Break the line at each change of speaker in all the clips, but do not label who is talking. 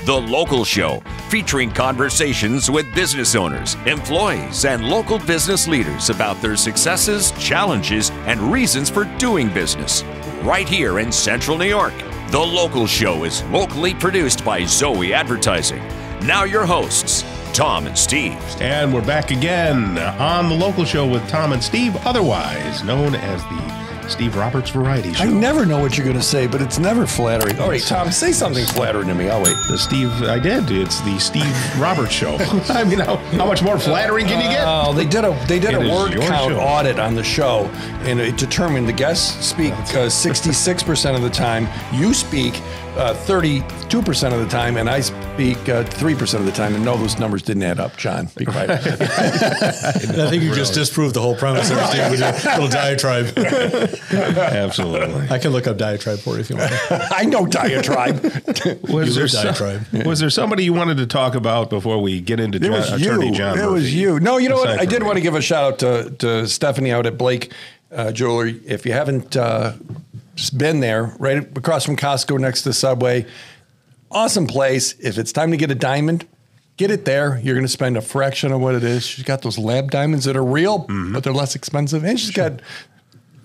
The Local Show, featuring conversations with business owners, employees, and local business leaders about their successes, challenges, and reasons for doing business. Right here in Central New York. The Local Show is locally produced by Zoey Advertising. Now your hosts, Tom and Steve.
And we're back again on The Local Show with Tom and Steve, otherwise known as the Steve Roberts Variety Show.
I never know what you're going to say, but it's never flattering. All right, Tom, say something flattering to me. I'll wait.
I did. It's the Steve Roberts Show. I mean, how much more flattering can you get?
Oh, they did a word count audit on the show, and it determined the guests speak 66% of the time. You speak 32% of the time, and I speak 3% of the time. And no, those numbers didn't add up, John. Be quiet.
I think you just disproved the whole premise there, Steve, with your little diatribe.
Absolutely.
I can look up diatribe for you if you want.
I know diatribe.
Was there somebody you wanted to talk about before we get into Attorney John Murphy?
It was you. No, you know what? I did want to give a shout out to Stephanie out at Blake Jewelry. If you haven't been there, right across from Costco next to Subway, awesome place. If it's time to get a diamond, get it there. You're going to spend a fraction of what it is. She's got those lab diamonds that are real, but they're less expensive. And she's got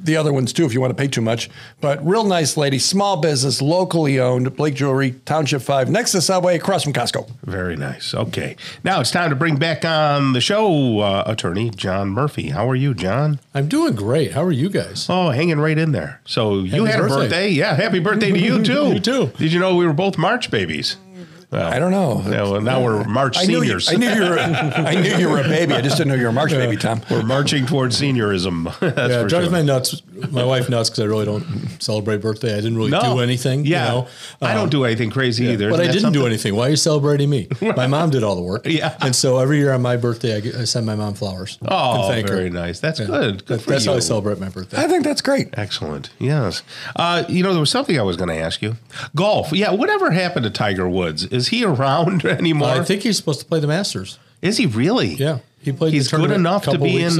the other ones too, if you want to pay too much. But real nice lady, small business, locally owned, Blake Jewelry, Township 5, next to Subway, across from Costco.
Very nice. Okay. Now it's time to bring back on the show Attorney John Murphy. How are you, John?
I'm doing great. How are you guys?
Oh, hanging right in there. So you had a birthday. Yeah, happy birthday to you, too.
You too.
Did you know we were both March babies? Well,
I don't know.
Yeah, well, now we're March seniors.
I knew you were a baby. I just didn't know you were a March baby, Tom.
We're marching towards seniorism. That's
it drives my wife nuts because I really don't celebrate birthday. I didn't really do anything.
Yeah,
you know?
I don't do anything crazy either.
But I didn't do anything. Why are you celebrating me? My mom did all the work.
Yeah.
And so every year on my birthday, I send my mom flowers.
Oh,
and thank
very
her.
nice. That's good.
That's how I celebrate my birthday.
I think that's great.
Excellent. Yes. There was something I was going to ask you. Golf. Yeah. Whatever happened to Tiger Woods? Is he around anymore?
I think he's supposed to play the Masters.
Is he really?
Yeah. He played
He's
the
good enough to be in.
3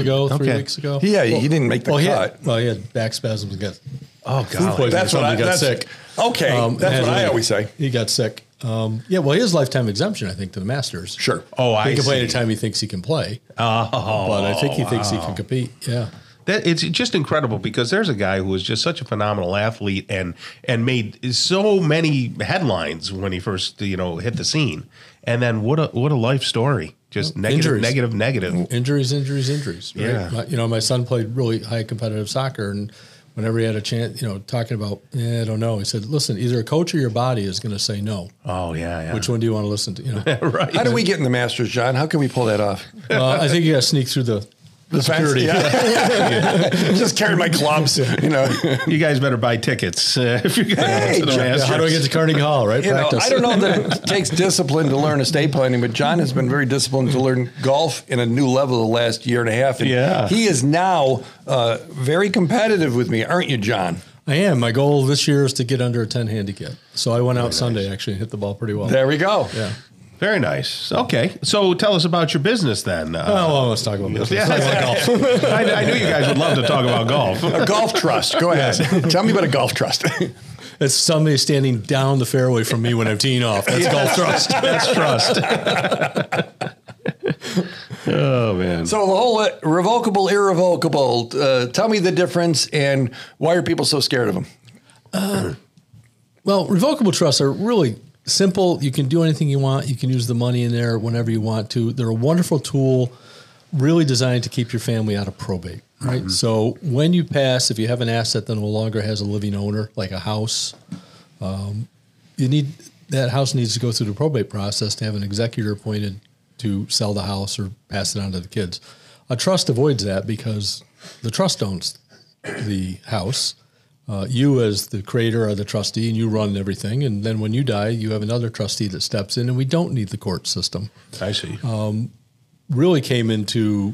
weeks ago.
Yeah, he didn't make the cut.
He had back spasms and got
God.
That's what
he got sick.
Okay, that's what I always say.
He got sick. He has lifetime exemption, I think, to the Masters.
Sure.
Oh,
he can play anytime he thinks he can play.
Oh,
but I think he thinks he can compete. Yeah.
It's just incredible because there's a guy who was just such a phenomenal athlete and made so many headlines when he first hit the scene, and then what a life story. Just negative.
Injuries. Right?
Yeah.
My son played really high competitive soccer, and whenever he had a chance, talking about, I don't know. He said, listen, either a coach or your body is going to say no.
Oh, yeah.
Which one do you want to listen to?
Right.
How do we get in the Masters, John? How can we pull that off?
I think you got to sneak through the security.
Just carry my clubs.
You guys better buy tickets if you're going to the Masters.
How do I get to Carnegie Hall? Right?
I don't know that it takes discipline to learn estate planning, but John has been very disciplined to learn golf in a new level the last year and a half. And he is now very competitive with me, aren't you, John?
I am. My goal this year is to get under a 10 handicap. So I went out Sunday actually and hit the ball pretty well.
There we go.
Yeah.
Very nice. Okay. So tell us about your business then.
Let's talk about business.
Golf. I knew you guys would love to talk about golf.
A golf trust. Go ahead. Tell me about a golf trust.
It's somebody standing down the fairway from me when I'm teeing off. That's golf trust.
That's trust. Oh, man.
So the whole revocable, irrevocable, tell me the difference and why are people so scared of them?
Well, revocable trusts are really simple. You can do anything you want. You can use the money in there whenever you want to. They're a wonderful tool, really designed to keep your family out of probate, right? Mm-hmm. So when you pass, if you have an asset that no longer has a living owner, like a house, that house needs to go through the probate process to have an executor appointed to sell the house or pass it on to the kids. A trust avoids that because the trust owns the house. You as the creator are the trustee and you run everything. And then when you die, you have another trustee that steps in and we don't need the court system.
I see.
Really came into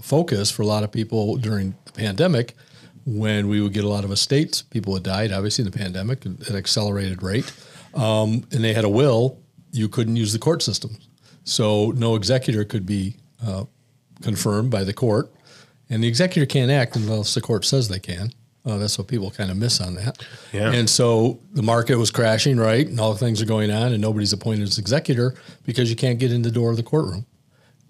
focus for a lot of people during the pandemic when we would get a lot of estates. People had died, obviously, in the pandemic at an accelerated rate. And they had a will. You couldn't use the court system. So no executor could be confirmed by the court. And the executor can't act unless the court says they can. That's what people kind of miss on that.
Yeah.
And so the market was crashing, right? And all things are going on, and nobody's appointed as executor because you can't get in the door of the courtroom.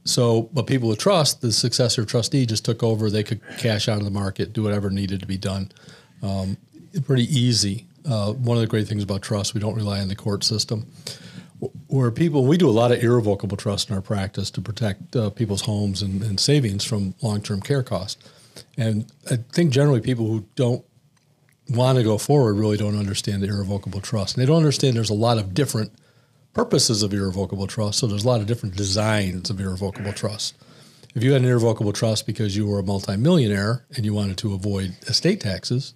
So, but people with trust, the successor trustee just took over. They could cash out of the market, do whatever needed to be done. Pretty easy. One of the great things about trust, we don't rely on the court system. We do a lot of irrevocable trust in our practice to protect people's homes and savings from long-term care costs. And I think generally people who don't want to go forward really don't understand the irrevocable trust. And they don't understand there's a lot of different purposes of irrevocable trust. So there's a lot of different designs of irrevocable trust. If you had an irrevocable trust because you were a multimillionaire and you wanted to avoid estate taxes,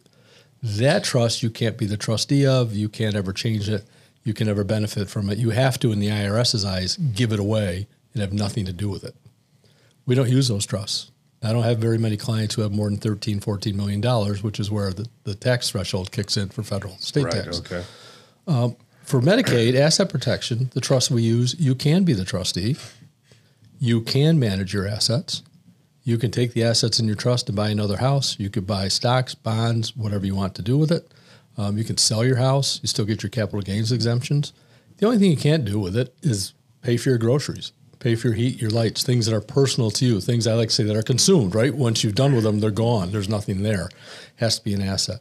that trust you can't be the trustee of. You can't ever change it. You can never benefit from it. You have to, in the IRS's eyes, give it away and have nothing to do with it. We don't use those trusts. I don't have very many clients who have more than $13, $14 million, which is where the tax threshold kicks in for federal state tax.
Okay.
For Medicaid, asset protection, the trust we use, you can be the trustee. You can manage your assets. You can take the assets in your trust and buy another house. You could buy stocks, bonds, whatever you want to do with it. You can sell your house. You still get your capital gains exemptions. The only thing you can't do with it is pay for your groceries, pay for your heat, your lights, things that are personal to you, things I like to say that are consumed, right? Once you've done with them, they're gone. There's nothing there. It has to be an asset.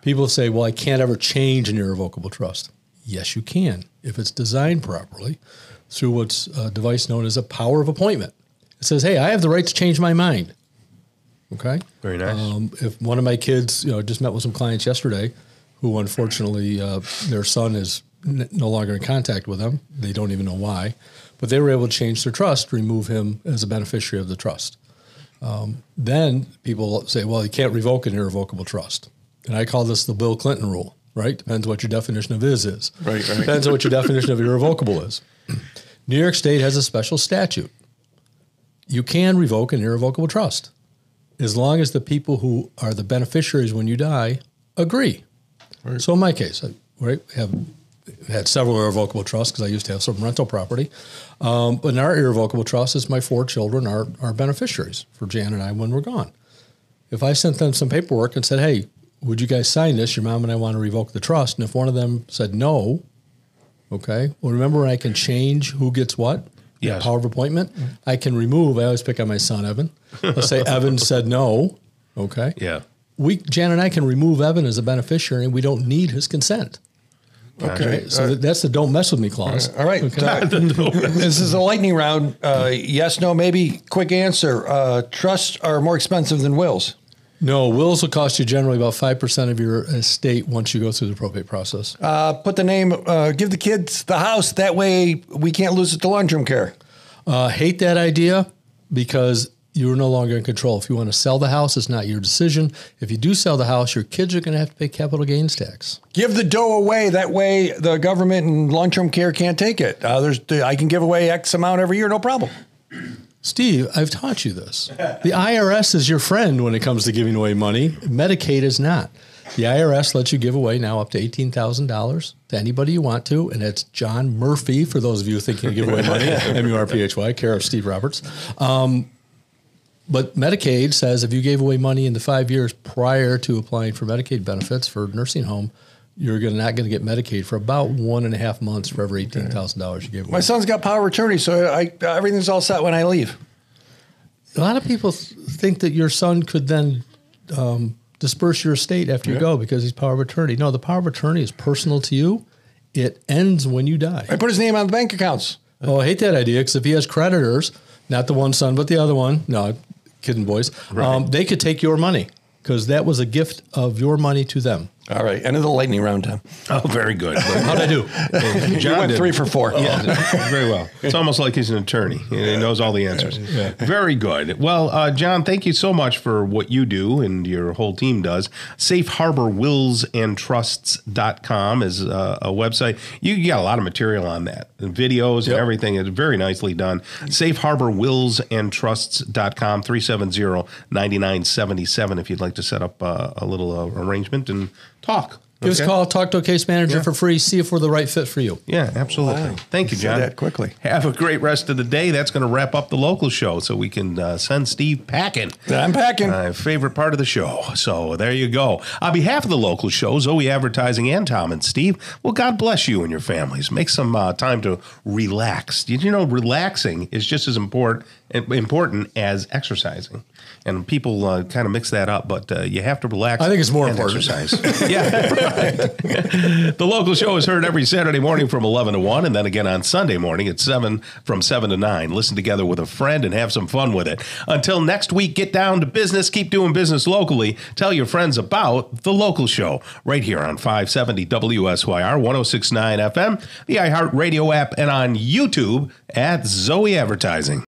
People say, well, I can't ever change an irrevocable trust. Yes, you can, if it's designed properly through what's a device known as a power of appointment. It says, hey, I have the right to change my mind. Okay?
Very nice.
If one of my kids, just met with some clients yesterday who unfortunately their son is no longer in contact with them. They don't even know why. But they were able to change their trust to remove him as a beneficiary of the trust. Then people say, well, you can't revoke an irrevocable trust. And I call this the Bill Clinton rule. Right? Depends what your definition of is.
Right.
Depends on what your definition of irrevocable is. New York State has a special statute. You can revoke an irrevocable trust as long as the people who are the beneficiaries when you die agree. Right. So in my case, I have had several irrevocable trusts because I used to have some rental property. But in our irrevocable trust is my 4 children are beneficiaries for Jan and I when we're gone. If I sent them some paperwork and said, hey, would you guys sign this? Your mom and I want to revoke the trust. And if one of them said no, okay, well, remember I can change who gets what?
Yes.
Power of appointment. Mm-hmm. I can remove, I always pick on my son, Evan. Let's say Evan said no, okay?
Yeah.
Jan and I can remove Evan as a beneficiary and we don't need his consent.
Okay.
So that's the don't mess with me clause.
All right.
Okay.
This is a lightning round. Yes, no, maybe. Quick answer. Trusts are more expensive than wills.
No, wills will cost you generally about 5% of your estate once you go through the probate process.
Put the name, give the kids the house. That way we can't lose it to long-term care.
Hate that idea because you're no longer in control. If you want to sell the house, it's not your decision. If you do sell the house, your kids are going to have to pay capital gains tax.
Give the dough away. That way the government and long-term care can't take it. I can give away X amount every year, no problem.
Steve, I've taught you this. The IRS is your friend when it comes to giving away money. Medicaid is not. The IRS lets you give away now up to $18,000 to anybody you want to, and it's John Murphy, for those of you thinking of give away money, M-U-R-P-H-Y, care of Steve Roberts. But Medicaid says if you gave away money in the 5 years prior to applying for Medicaid benefits for nursing home, you're not going to get Medicaid for about 1.5 months for every $18,000 you give away.
My son's got power of attorney, so everything's all set when I leave.
A lot of people think that your son could then disperse your estate after you go because he's power of attorney. No, the power of attorney is personal to you. It ends when you die.
I put his name on the bank accounts.
Oh, I hate that idea because if he has creditors, not the one son, but the other one, no, kidding boys, they could take your money because that was a gift of your money to them.
All right, end of the lightning round, Tom.
Oh, very good.
How'd I do?
John went 3 for 4.
Yeah, very well. It's almost like he's an attorney. He knows all the answers. Yeah. Very good. Well, John, thank you so much for what you do and your whole team does. SafeHarborWillsAndTrusts.com is a website. You got a lot of material on that, and videos and everything. It's very nicely done. SafeHarborWillsAndTrusts.com, 370-9977 if you'd like to set up a little arrangement and talk.
Give us a call, talk to a case manager for free, see if we're the right fit for you.
Yeah, absolutely.
Wow.
Thank you,
Said
John.
that quickly.
Have a great rest of the day. That's going to wrap up the local show so we can send Steve packing.
I'm packing.
My favorite part of the show. So there you go. On behalf of the local show, Zoey Advertising, and Tom and Steve, well, God bless you and your families. Make some time to relax. Did you know relaxing is just as important as exercising? And people kind of mix that up, but you have to relax.
I think it's more
and
important.
Exercise. Yeah, right. The local show is heard every Saturday morning from 11 to 1, and then again on Sunday morning at 7 to 9. Listen together with a friend and have some fun with it. Until next week, get down to business. Keep doing business locally. Tell your friends about the local show right here on 570 WSYR 106.9 FM, the iHeartRadio app, and on YouTube at Zoey Advertising.